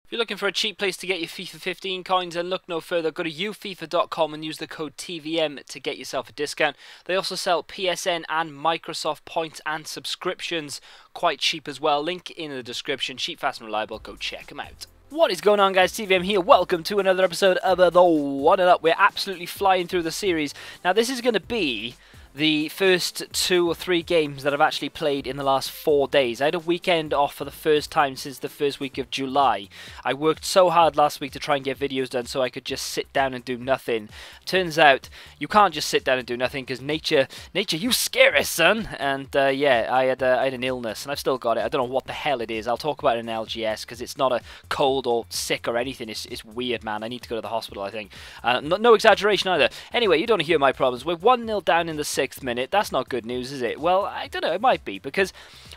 If you're looking for a cheap place to get your FIFA 15 coins, then look no further. Go to ufifa.com and use the code TVM to get yourself a discount. They also sell PSN and Microsoft points and subscriptions, quite cheap as well. Link in the description. Cheap, fast and reliable. Go check them out. What is going on, guys? TVM here. Welcome to another episode of The One and Up. We're absolutely flying through the series. Now, this is going to be the first 2 or 3 games that I've actually played in the last 4 days. I had a weekend off for the first time since the first week of July. I worked so hard last week to try and get videos done so I could just sit down and do nothing. Turns out you can't just sit down and do nothing because nature, you scare us, son. And yeah, I had an illness and I've still got it. I don't know what the hell it is. I'll talk about it in LGS because it's not a cold or sick or anything. It's weird, man. I need to go to the hospital, I think. No exaggeration either. Anyway, you don't hear my problems. We're 1-0 down in the 6th minute. That's not good news, is it? Well, I don't know, it might be, because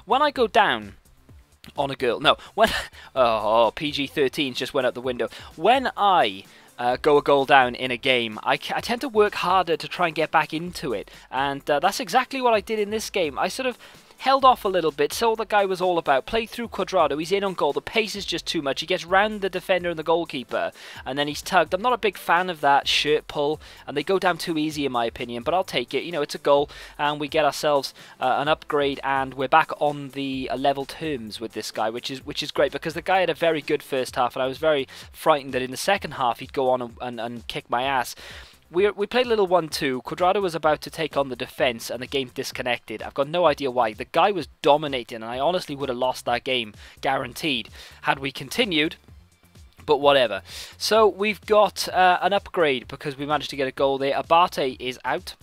when I go down on a girl, no, when PG-13 just went out the window. When I go a goal down in a game, I tend to work harder to try and get back into it, and that's exactly what I did in this game. I sort of held off a little bit, saw what the guy was all about, played through Cuadrado, he's in on goal, the pace is just too much, he gets round the defender and the goalkeeper, and then he's tugged. I'm not a big fan of that shirt pull, and they go down too easy in my opinion, but I'll take it. You know, it's a goal, and we get ourselves an upgrade, and we're back on the level terms with this guy, which is great, because the guy had a very good first half, and I was very frightened that in the second half he'd go on and kick my ass. We played a little 1-2. Cuadrado was about to take on the defence and the game disconnected. I've got no idea why. The guy was dominating and I honestly would have lost that game, guaranteed, had we continued. But whatever. So we've got an upgrade because we managed to get a goal there. Abate is out.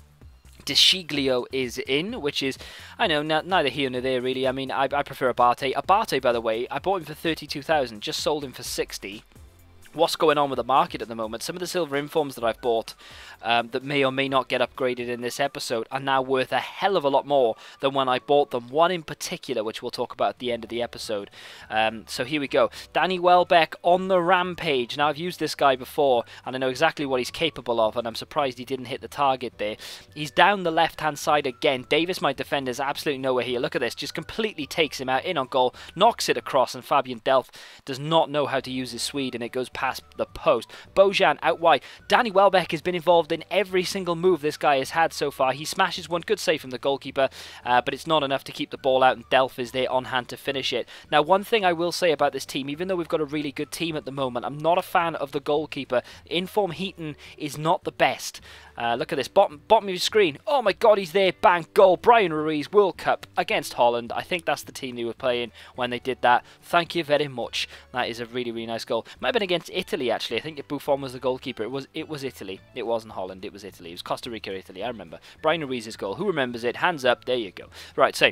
Deschiglio is in, which is, I know, neither here nor there really. I mean, I prefer Abate. Abate, by the way, I bought him for 32,000, just sold him for 60. What's going on with the market at the moment? Some of the silver informs that I've bought that may or may not get upgraded in this episode are now worth a hell of a lot more than when I bought them. One in particular, which we'll talk about at the end of the episode. So here we go. Danny Welbeck on the rampage. Now, I've used this guy before, and I know exactly what he's capable of, and I'm surprised he didn't hit the target there. He's down the left-hand side again. Davis, my defender, is absolutely nowhere here. Look at this. Just completely takes him out, in on goal, knocks it across, and Fabian Delph does not know how to use his Swede, and it goes past the post. Bojan out wide. Danny Welbeck has been involved in every single move this guy has had so far. He smashes one, good save from the goalkeeper, but it's not enough to keep the ball out, and Delph is there on hand to finish it. Now, one thing I will say about this team, even though we've got a really good team at the moment, I'm not a fan of the goalkeeper. Inform Heaton is not the best. Look at this, bottom of your screen. Oh my god, he's there, bang, goal. Brian Ruiz, World Cup against Holland. I think that's the team they were playing when they did that. Thank you very much. That is a really, really nice goal. Might have been against Italy, actually. I think Buffon was the goalkeeper. It was Italy. It wasn't Holland, it was Italy. It was Costa Rica, Italy, I remember. Brian Ruiz's goal. Who remembers it? Hands up, there you go. Right, so,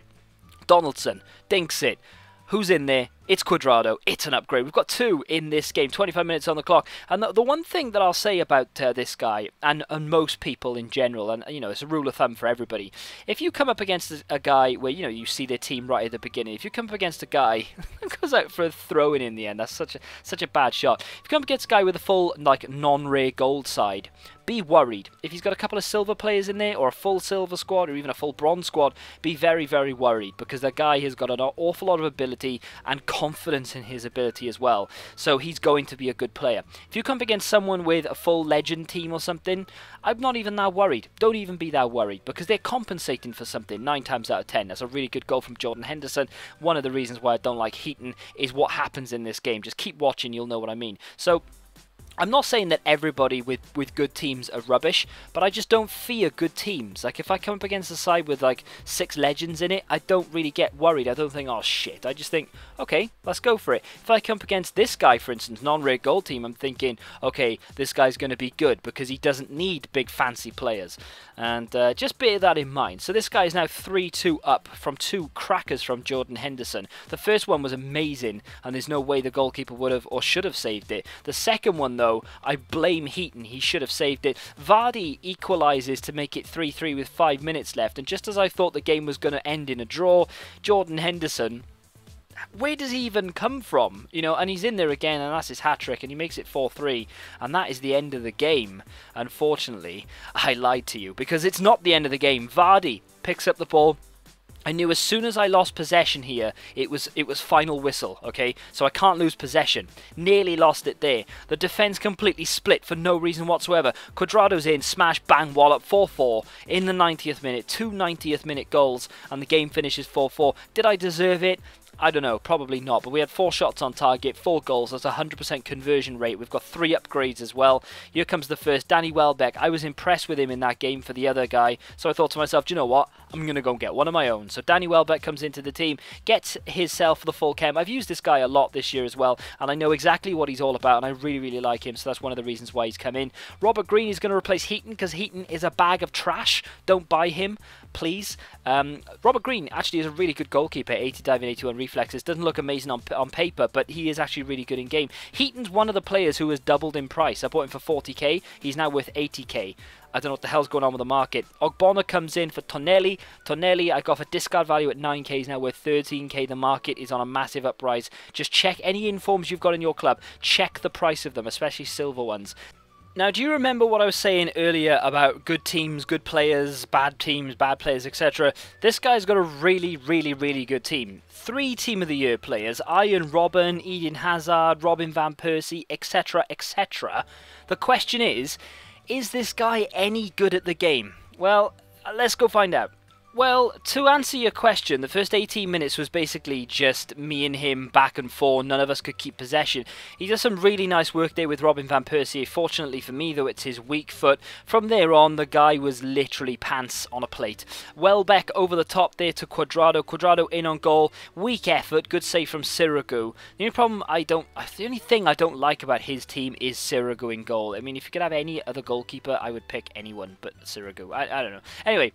Donaldson, dinks it. Who's in there? It's Cuadrado. It's an upgrade. We've got 2 in this game. 25 minutes on the clock. And the one thing that I'll say about this guy, and most people in general, and you know, it's a rule of thumb for everybody. If you come up against a guy where, you know, you see their team right at the beginning. If you come up against a guy who goes out for a throw-in the end, that's such a bad shot. If you come up against a guy with a full, like, non-rare gold side, be worried. If he's got a couple of silver players in there, or a full silver squad, or even a full bronze squad, be very, very worried, because that guy has got an awful lot of ability and confidence in his ability as well. So he's going to be a good player. If you come up against someone with a full legend team or something, I'm not even that worried. Don't even be that worried, because they're compensating for something 9 times out of 10. That's a really good goal from Jordan Henderson. One of the reasons why I don't like Heaton is what happens in this game. Just keep watching, you'll know what I mean. So I'm not saying that everybody with good teams are rubbish, but I just don't fear good teams. Like, if I come up against a side with, like, 6 legends in it, I don't really get worried. I don't think, oh, shit. I just think, okay, let's go for it. If I come up against this guy, for instance, non-rare gold team, I'm thinking, okay, this guy's going to be good because he doesn't need big fancy players. And just bear that in mind. So this guy is now 3-2 up from 2 crackers from Jordan Henderson. The first one was amazing, and there's no way the goalkeeper would have or should have saved it. The second one, though, I blame Heaton. He should have saved it. Vardy equalises to make it 3-3 with 5 minutes left, and just as I thought the game was going to end in a draw, Jordan Henderson, where does he even come from? You know, and he's in there again, and that's his hat-trick, and he makes it 4-3, and that is the end of the game. Unfortunately, I lied to you, because it's not the end of the game. Vardy picks up the ball, I knew as soon as I lost possession here, it was final whistle, okay? So I can't lose possession. Nearly lost it there. The defence completely split for no reason whatsoever. Cuadrado's in, smash, bang, wallop, 4-4 in the 90th minute. 2 90th minute goals, and the game finishes 4-4. Did I deserve it? I don't know, probably not, but we had 4 shots on target, 4 goals, that's a 100% conversion rate. We've got 3 upgrades as well. Here comes the first, Danny Welbeck. I was impressed with him in that game for the other guy, so I thought to myself, do you know what? I'm going to go and get one of my own. So Danny Welbeck comes into the team, gets himself the full chem. I've used this guy a lot this year as well, and I know exactly what he's all about, and I really, really like him, so that's one of the reasons why he's come in. Robert Green is going to replace Heaton, because Heaton is a bag of trash. Don't buy him, please. Robert Green actually is a really good goalkeeper, 80 diving, 81 reflexes. Doesn't look amazing on paper, but he is actually really good in game. Heaton's one of the players who has doubled in price. I bought him for 40k. He's now worth 80k. I don't know what the hell's going on with the market. Ogbonna comes in for Tonelli. Tonelli, I got for discard value at 9k. He's now worth 13k. The market is on a massive uprise. Just check any informs you've got in your club. Check the price of them, especially silver ones. Now, do you remember what I was saying earlier about good teams, good players, bad teams, bad players, etc.? This guy's got a really, really, really good team. 3 Team of the Year players, Ian Robben, Eden Hazard, Robin Van Persie, etc., etc. The question is this guy any good at the game? Well, let's go find out. Well, to answer your question, the first 18 minutes was basically just me and him back and forth. None of us could keep possession. He does some really nice work there with Robin Van Persie. Fortunately for me, though, it's his weak foot. From there on, the guy was literally pants on a plate. Welbeck over the top there to Cuadrado. Cuadrado in on goal. Weak effort. Good save from Sirigu. The only thing I don't like about his team is Sirigu in goal. I mean, if you could have any other goalkeeper, I would pick anyone but Sirigu. I don't know. Anyway.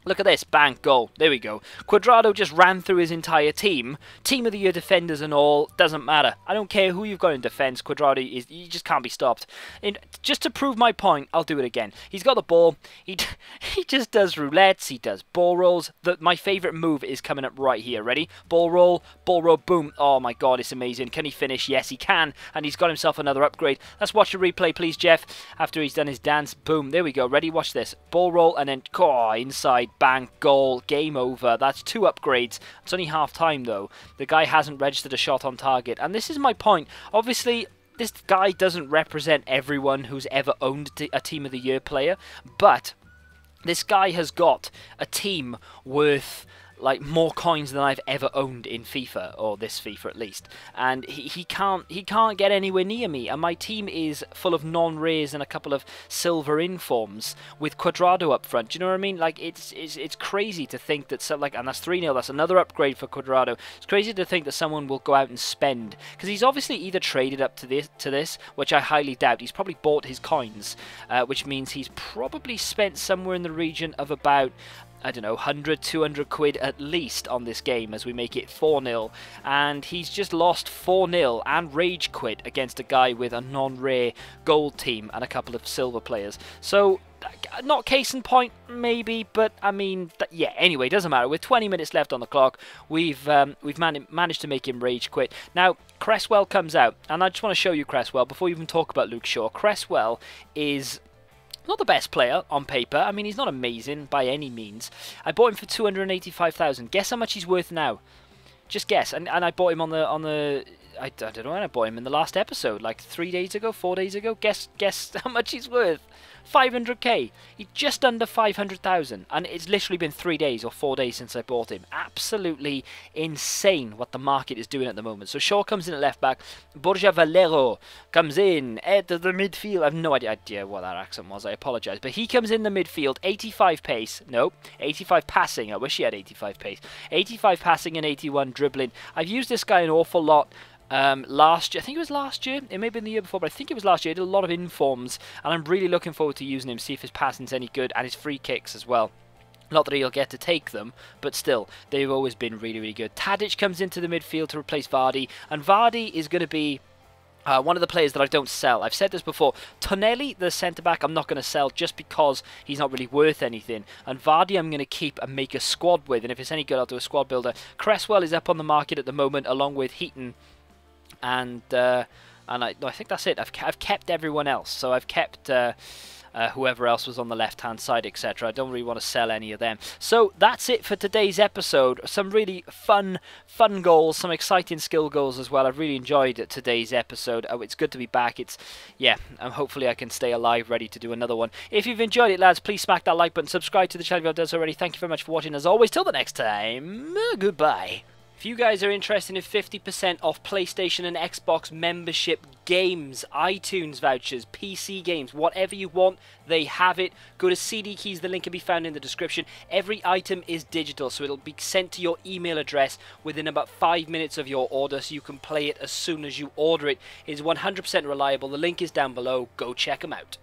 Look at this, bang, goal. There we go. Cuadrado just ran through his entire team. Team of the Year defenders and all, doesn't matter. I don't care who you've got in defence, Cuadrado, he just can't be stopped. And just to prove my point, I'll do it again. He's got the ball, he just does roulettes, he does ball rolls. My favourite move is coming up right here, ready? Ball roll, boom. Oh my god, it's amazing. Can he finish? Yes, he can. And he's got himself another upgrade. Let's watch the replay, please, Jeff. After he's done his dance, boom, there we go. Ready? Watch this. Ball roll, and then, inside. Bang, goal, game over. That's 2 upgrades. It's only half time though. The guy hasn't registered a shot on target, and this is my point. Obviously, this guy doesn't represent everyone who's ever owned a Team of the Year player, but this guy has got a team worth like more coins than I've ever owned in FIFA, or this FIFA at least, and he can't get anywhere near me, and my team is full of non-rares and a couple of silver informs with Cuadrado up front. Do you know what I mean? Like it's crazy to think that and that's 3-0. That's another upgrade for Cuadrado. It's crazy to think that someone will go out and spend, because he's obviously either traded up to this, which I highly doubt. He's probably bought his coins, which means he's probably spent somewhere in the region of about, I don't know, 100, 200 quid at least on this game as we make it 4-0. And he's just lost 4-0 and rage quit against a guy with a non-rare gold team and a couple of silver players. So, not case in point, maybe, but I mean, yeah, anyway, doesn't matter. With 20 minutes left on the clock, we've managed to make him rage quit. Now, Cresswell comes out, and I just want to show you Cresswell before we even talk about Luke Shaw. Cresswell is not the best player on paper. I mean, he's not amazing by any means. I bought him for 285,000. Guess how much he's worth now? Just guess. And I bought him on the I don't know when I bought him, in the last episode, like 3 days ago, 4 days ago. Guess how much he's worth. 500k. He's just under 500,000, and it's literally been 3 days or 4 days since I bought him. Absolutely insane what the market is doing at the moment. So Shaw comes in at left back. Borja Valero comes in at the midfield. I have no idea what that accent was. I apologise, but he comes in the midfield. 85 pace. No, 85 passing. I wish he had 85 pace. 85 passing and 81 dribbling. I've used this guy an awful lot. Last year, I think it was last year, it may have been the year before, but I think it was last year. He did a lot of informs, and I'm really looking forward to using him, see if his passing's any good, and his free kicks as well. Not that he'll get to take them, but still, they've always been really, really good. Tadic comes into the midfield to replace Vardy, and Vardy is going to be one of the players that I don't sell. I've said this before. Tonelli, the centre-back, I'm not going to sell just because he's not really worth anything. And Vardy I'm going to keep and make a squad with, and if it's any good, I'll do a squad builder. Cresswell is up on the market at the moment, along with Heaton. And I think that's it. I've kept everyone else. So I've kept whoever else was on the left-hand side, etc. I don't really want to sell any of them. So that's it for today's episode. Some really fun goals, some exciting skill goals as well. I've really enjoyed today's episode. It's good to be back. Hopefully I can stay alive, ready to do another one. If you've enjoyed it, lads, please smack that like button, subscribe to the channel if you haven't done so already. Thank you very much for watching. As always, till the next time, goodbye. If you guys are interested in 50% off PlayStation and Xbox membership games, iTunes vouchers, PC games, whatever you want, they have it. Go to CD Keys, the link can be found in the description. Every item is digital, so it'll be sent to your email address within about 5 minutes of your order, so you can play it as soon as you order it. It's 100% reliable. The link is down below. Go check them out.